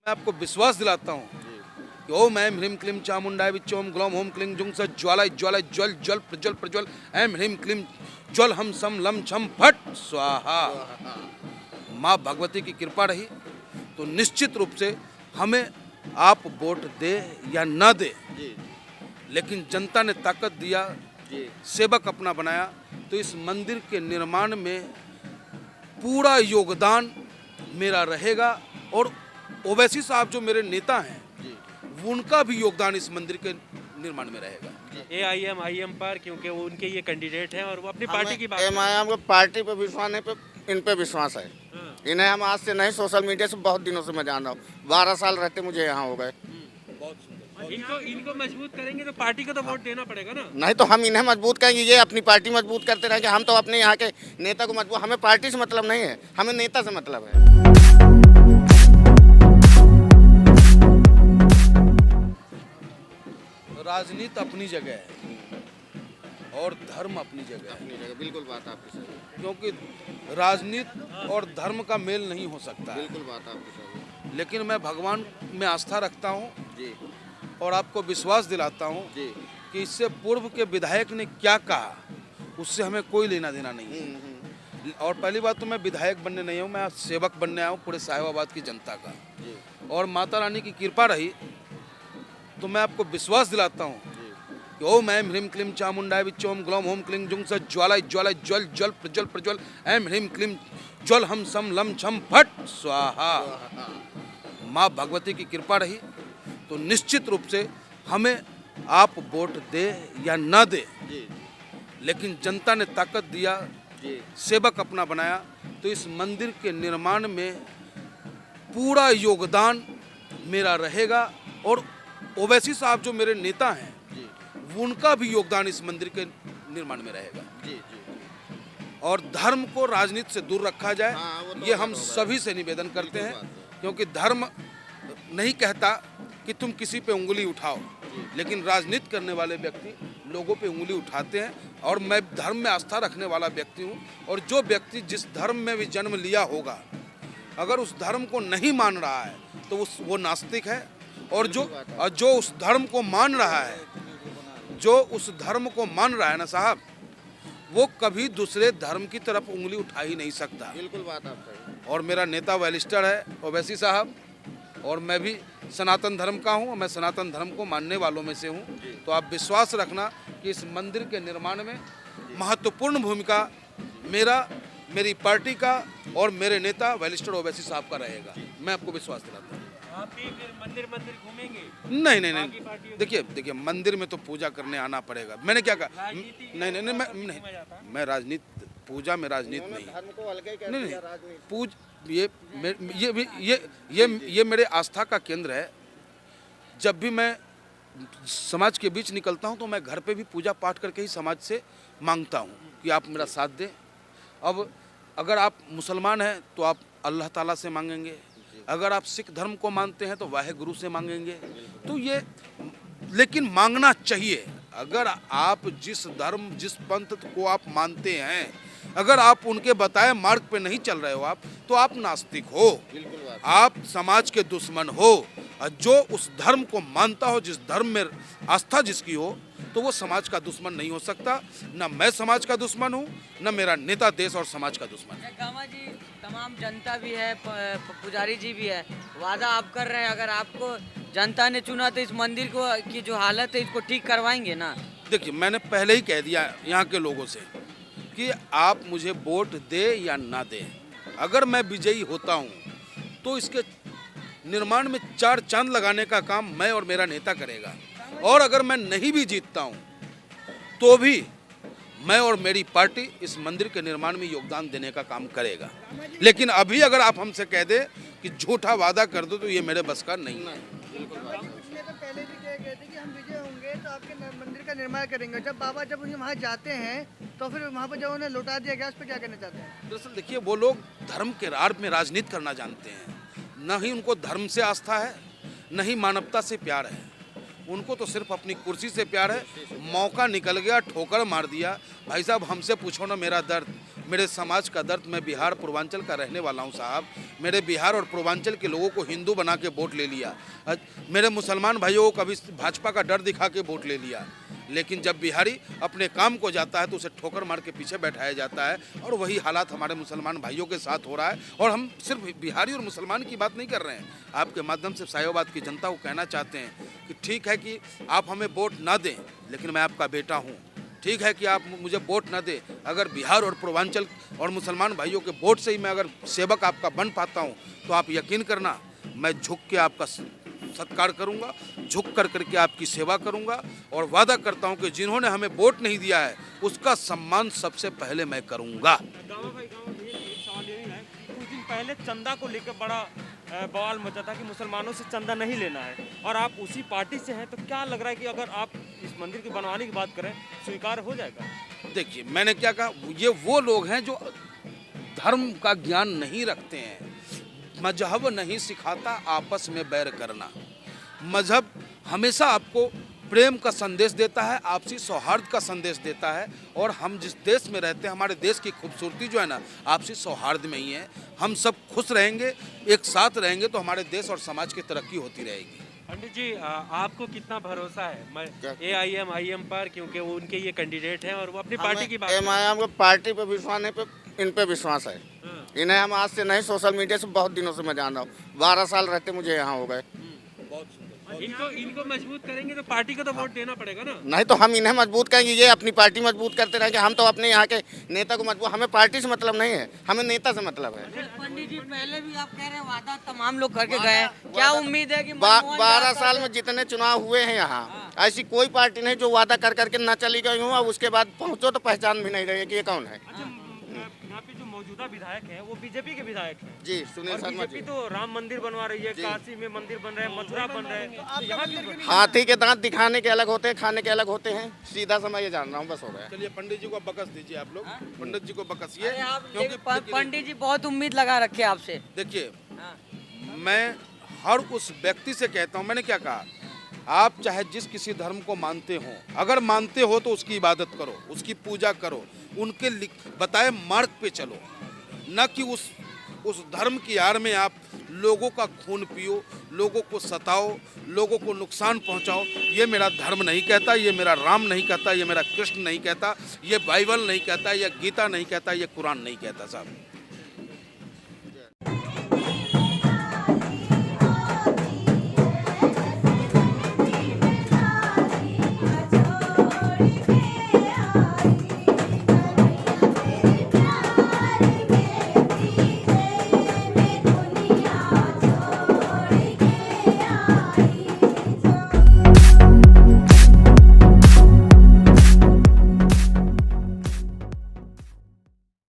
मैं आपको विश्वास दिलाता हूँ कि ओम ऐं ह्रीं क्लीं चामुंडाय विच्चे ओम ग्लौम होम क्लीं जुंग स ज्वालाय ज्वालाय ज्वल ज्वल प्रज्वल प्रज्वल ऐं ह्रीं क्लीं ज्वल हम सम लम छम फट स्वाहा। माँ भगवती की कृपा रही तो निश्चित रूप से हमें आप वोट दे या ना दे, लेकिन जनता ने ताकत दिया, सेवक अपना बनाया, तो इस मंदिर के निर्माण में पूरा योगदान मेरा रहेगा। और ओवैसी साहब जो मेरे नेता हैं, उनका भी योगदान इस मंदिर के निर्माण में रहेगा। AIM IM पर, क्योंकि वो उनके ये कैंडिडेट हैं और वो अपनी पार्टी की बात कर रहे हैं। एमआईएम को पार्टी पे विश्वास नहीं, पे इन पे विश्वास है। इन्हें हम आज से नहीं, सोशल मीडिया से बहुत दिनों से मैं जान रहा हूँ। 12 साल रहते मुझे यहाँ हो गए। इनको मजबूत करेंगे तो पार्टी को तो वोट देना पड़ेगा ना। नहीं तो हम इन्हें मजबूत करेंगे, ये अपनी पार्टी मजबूत करते रहेंगे। हम तो अपने यहाँ के नेता को मजबूत, हमें पार्टी से मतलब नहीं है, हमें नेता से मतलब है। राजनीति अपनी जगह है और धर्म अपनी जगह है, अपनी जगह बिल्कुल बात आपकी सही, क्योंकि राजनीति और धर्म का मेल नहीं हो सकता है। बिल्कुल बात आपकी सही लेकिन मैं भगवान में आस्था रखता हूँ जी और आपको विश्वास दिलाता हूँ जी। कि इससे पूर्व के विधायक ने क्या कहा उससे हमें कोई लेना देना नहीं है। और पहली बात तो मैं विधायक बनने नहीं हूँ, मैं सेवक बनने आया हूँ पूरे साहिबाबाद की जनता का। और माता रानी की कृपा रही तो मैं आपको विश्वास दिलाता हूँ कि ओम ऐं ह्रीं क्लीं चामुंडाय विच्चे ओम ग्लौम होम क्लीं जुंग स ज्वालाय ज्वालाय ज्वल ज्वल प्रज्वल प्रज्वल ऐं ह्रीं क्लीं ज्वल हम सम लम छम फट स्वाहा। माँ भगवती की कृपा रही तो निश्चित रूप से हमें आप वोट दे या ना दे, लेकिन जनता ने ताकत दिया, सेवक अपना बनाया, तो इस मंदिर के निर्माण में पूरा योगदान मेरा रहेगा। और ओवैसी साहब जो मेरे नेता हैं, उनका भी योगदान इस मंदिर के निर्माण में रहेगा। और धर्म को राजनीति से दूर रखा जाए, हाँ, ये हम सभी से निवेदन करते हैं, क्योंकि धर्म नहीं कहता कि तुम किसी पे उंगली उठाओ, लेकिन राजनीति करने वाले व्यक्ति लोगों पे उंगली उठाते हैं। और मैं धर्म में आस्था रखने वाला व्यक्ति हूँ, और जो व्यक्ति जिस धर्म में भी जन्म लिया होगा, अगर उस धर्म को नहीं मान रहा है तो वो नास्तिक है। और जो उस धर्म को मान रहा है, जो उस धर्म को मान रहा है ना साहब, वो कभी दूसरे धर्म की तरफ उंगली उठा ही नहीं सकता। बिल्कुल बात आप सही। और मेरा नेता वेलिस्टर है ओवैसी साहब, और मैं भी सनातन धर्म का हूँ, मैं सनातन धर्म को मानने वालों में से हूँ। तो आप विश्वास रखना कि इस मंदिर के निर्माण में महत्वपूर्ण भूमिका मेरी पार्टी का और मेरे नेता वेलिस्टर ओवैसी साहब का रहेगा। मैं आपको विश्वास दिलाता हूँ। आप भी फिर मंदिर घूमेंगे? नहीं, देखिए मंदिर में तो पूजा करने आना पड़ेगा। मैंने क्या कहा? नहीं, मैं राजनीति, पूजा में राजनीति नहीं, धर्म को अलग ही नहीं, दिया राजनीति। ये मेरे आस्था का केंद्र है। जब भी मैं समाज के बीच निकलता हूँ तो मैं घर पे भी पूजा पाठ करके ही समाज से मांगता हूँ कि आप मेरा साथ दें। अब अगर आप मुसलमान हैं तो आप अल्लाह ताला से मांगेंगे, अगर आप सिख धर्म को मानते हैं तो वाहे गुरु से मांगेंगे। तो ये लेकिन मांगना चाहिए। अगर आप जिस धर्म जिस पंथ को आप मानते हैं, अगर आप उनके बताए मार्ग पे नहीं चल रहे हो तो आप नास्तिक हो, आप समाज के दुश्मन हो। और जो उस धर्म को मानता हो, जिस धर्म में आस्था जिसकी हो, तो वो समाज का दुश्मन नहीं हो सकता। न मैं समाज का दुश्मन हूँ, न मेरा नेता देश और समाज का दुश्मन है। गामा जी, तमाम जनता भी है, पुजारी जी भी है, वादा आप कर रहे हैं, अगर आपको जनता ने चुना तो इस मंदिर को की जो हालत है इसको ठीक करवाएंगे ना? देखिए, मैंने पहले ही कह दिया यहाँ के लोगों से कि आप मुझे वोट दे या ना दे, अगर मैं विजयी होता हूँ तो इसके निर्माण में 4 चांद लगाने का काम मैं और मेरा नेता करेगा। और अगर मैं नहीं भी जीतता हूँ तो भी मैं और मेरी पार्टी इस मंदिर के निर्माण में योगदान देने का काम करेगा। लेकिन अभी अगर आप हमसे कह दे कि झूठा वादा कर दो तो ये मेरे बस का नहीं है। पहले भी कह गए थे कि हम विजय होंगे तो आपके मंदिर का निर्माण करेंगे। जब बाबा जब उन्हें वहाँ जाते हैं तो फिर वहाँ पर जब उन्हें लौटा दिया गया, उस पर क्या कहना चाहते हैं? दरअसल देखिए, वो लोग धर्म के रार में राजनीति करना जानते हैं। न ही उनको धर्म से आस्था है, न ही मानवता से प्यार है। उनको तो सिर्फ अपनी कुर्सी से प्यार है। मौका निकल गया, ठोकर मार दिया। भाई साहब, हमसे पूछो ना मेरा दर्द, मेरे समाज का दर्द, मैं बिहार पूर्वांचल का रहने वाला हूं साहब। मेरे बिहार और पूर्वांचल के लोगों को हिंदू बना के वोट ले लिया। मेरे मुसलमान भाइयों को कभी भाजपा का डर दिखा के वोट ले लिया, लेकिन जब बिहारी अपने काम को जाता है तो उसे ठोकर मार के पीछे बैठाया जाता है। और वही हालात हमारे मुसलमान भाइयों के साथ हो रहा है। और हम सिर्फ बिहारी और मुसलमान की बात नहीं कर रहे हैं, आपके माध्यम से साहिवाबाद की जनता को कहना चाहते हैं कि ठीक है कि आप हमें वोट ना दें, लेकिन मैं आपका बेटा हूँ। ठीक है कि आप मुझे वोट ना दें, अगर बिहार और पूर्वांचल और मुसलमान भाइयों के वोट से ही मैं अगर सेवक आपका बन पाता हूँ, तो आप यकीन करना मैं झुक के आपका सत्कार करूंगा, झुक कर करके आपकी सेवा करूंगा। और वादा करता हूं कि जिन्होंने हमें वोट नहीं दिया है उसका सम्मान सबसे पहले मैं करूंगा। गाँव भाई एक सवाल ये है, कुछ दिन पहले चंदा को लेकर बड़ा बवाल मचा था कि मुसलमानों से चंदा नहीं लेना है, और आप उसी पार्टी से हैं, तो क्या लग रहा है कि अगर आप इस मंदिर की बनवाने की बात करें स्वीकार हो जाएगा? देखिए, मैंने क्या कहा, ये वो लोग हैं जो धर्म का ज्ञान नहीं रखते हैं। मजहब नहीं सिखाता आपस में बैर करना। मजहब हमेशा आपको प्रेम का संदेश देता है, आपसी सौहार्द का संदेश देता है। और हम जिस देश में रहते हैं, हमारे देश की खूबसूरती जो है ना, आपसी सौहार्द में ही है। हम सब खुश रहेंगे, एक साथ रहेंगे, तो हमारे देश और समाज की तरक्की होती रहेगी। पंडित जी, आपको कितना भरोसा है AIM पर, क्योंकि वो उनके ये कैंडिडेट हैं और वो अपनी पार्टी की बात कर रहे हैं? हम पार्टी पे विश्वास नहीं, पे इन पे विश्वास है। इन्हें हम आज से नहीं, सोशल मीडिया से बहुत दिनों से मैं जान रहा हूँ। 12 साल रहते मुझे यहाँ हो गए। इनको मजबूत करेंगे तो पार्टी को तो वोट देना पड़ेगा ना। नहीं तो हम इन्हें मजबूत करेंगे, ये अपनी पार्टी मजबूत करते रहेंगे। हम तो अपने यहाँ के नेता को मजबूत, हमें पार्टी से मतलब नहीं है, हमें नेता से मतलब है। पंडित जी, पहले भी आप कह रहे हैं वादा तमाम लोग करके गए हैं, क्या उम्मीद है कि 12 साल में जितने चुनाव हुए हैं यहाँ, ऐसी कोई पार्टी नहीं जो वादा कर करके न चली गई हो, और उसके बाद पहुँचो तो पहचान भी नहीं रही कि ये कौन है। यहाँ पे जो मौजूदा विधायक हैं वो बीजेपी के विधायक हैं। जी, सुनील शर्मा बीजेपी जी। तो राम मंदिर बनवा रही है, काशी में मंदिर बन रहे हैं, मथुरा बन रहे हैं, तो यहाँ क्यों बन- हाथी के दांत दिखाने के अलग होते हैं, खाने के अलग होते हैं। सीधा सा मैं ये जान रहा हूँ, बस हो गया। चलिए पंडित जी को बकस दीजिए, आप लोग पंडित जी को बकसिए, अरे आप क्योंकि पंडित जी बहुत उम्मीद लगा रखे हैं आपसे। देखिए, हाँ। मैं हर उस व्यक्ति से कहता हूँ, मैंने क्या कहा, आप चाहे जिस किसी धर्म को मानते हो, अगर मानते हो तो उसकी इबादत करो, उसकी पूजा करो, उनके बताए मार्ग पे चलो, न कि उस धर्म की आड़ में आप लोगों का खून पियो, लोगों को सताओ, लोगों को नुकसान पहुंचाओ। ये मेरा धर्म नहीं कहता, ये मेरा राम नहीं कहता, ये मेरा कृष्ण नहीं कहता, ये बाइबल नहीं कहता, ये गीता नहीं कहता, ये कुरान नहीं कहता साहब।